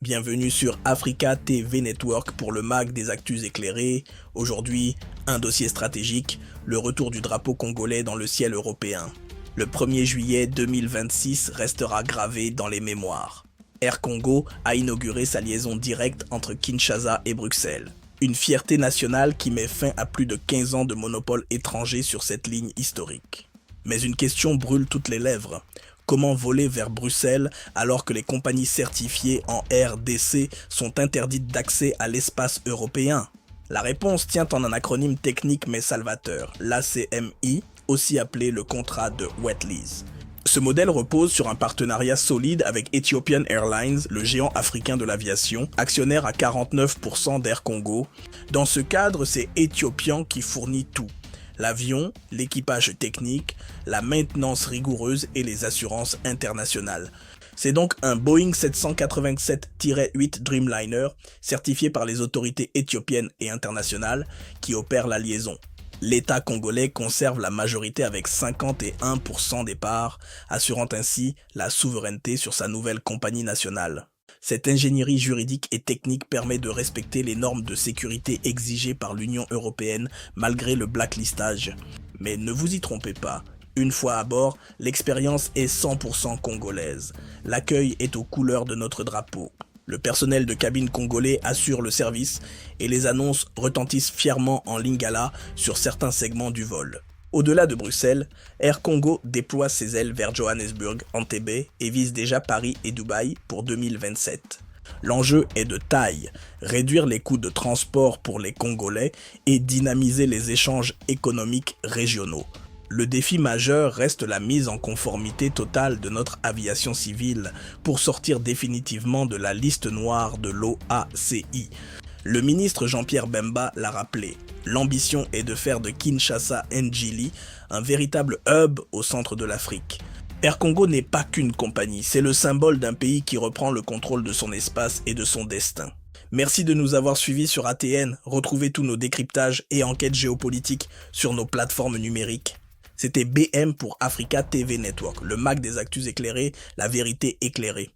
Bienvenue sur Africa TV Network pour le MAG des actus éclairés. Aujourd'hui, un dossier stratégique, le retour du drapeau congolais dans le ciel européen. Le 1er juillet 2026 restera gravé dans les mémoires. Air Congo a inauguré sa liaison directe entre Kinshasa et Bruxelles. Une fierté nationale qui met fin à plus de 15 ans de monopole étranger sur cette ligne historique. Mais une question brûle toutes les lèvres. Comment voler vers Bruxelles alors que les compagnies certifiées en RDC sont interdites d'accès à l'espace européen? La réponse tient en un acronyme technique mais salvateur, l'ACMI, aussi appelé le contrat de wet lease. Ce modèle repose sur un partenariat solide avec Ethiopian Airlines, le géant africain de l'aviation, actionnaire à 49% d'Air Congo. Dans ce cadre, c'est Ethiopian qui fournit tout. L'avion, l'équipage technique, la maintenance rigoureuse et les assurances internationales. C'est donc un Boeing 787-8 Dreamliner, certifié par les autorités éthiopiennes et internationales, qui opère la liaison. L'État congolais conserve la majorité avec 51% des parts, assurant ainsi la souveraineté sur sa nouvelle compagnie nationale. Cette ingénierie juridique et technique permet de respecter les normes de sécurité exigées par l'Union européenne malgré le blacklistage. Mais ne vous y trompez pas, une fois à bord, l'expérience est 100% congolaise. L'accueil est aux couleurs de notre drapeau. Le personnel de cabine congolais assure le service et les annonces retentissent fièrement en lingala sur certains segments du vol. Au-delà de Bruxelles, Air Congo déploie ses ailes vers Johannesburg, Entebbe et vise déjà Paris et Dubaï pour 2027. L'enjeu est de taille, réduire les coûts de transport pour les Congolais et dynamiser les échanges économiques régionaux. Le défi majeur reste la mise en conformité totale de notre aviation civile pour sortir définitivement de la liste noire de l'OACI. Le ministre Jean-Pierre Bemba l'a rappelé, l'ambition est de faire de Kinshasa Njili un véritable hub au centre de l'Afrique. Air Congo n'est pas qu'une compagnie, c'est le symbole d'un pays qui reprend le contrôle de son espace et de son destin. Merci de nous avoir suivis sur ATN, retrouvez tous nos décryptages et enquêtes géopolitiques sur nos plateformes numériques. C'était BM pour Africa TV Network, le MAC des actus éclairés, la vérité éclairée.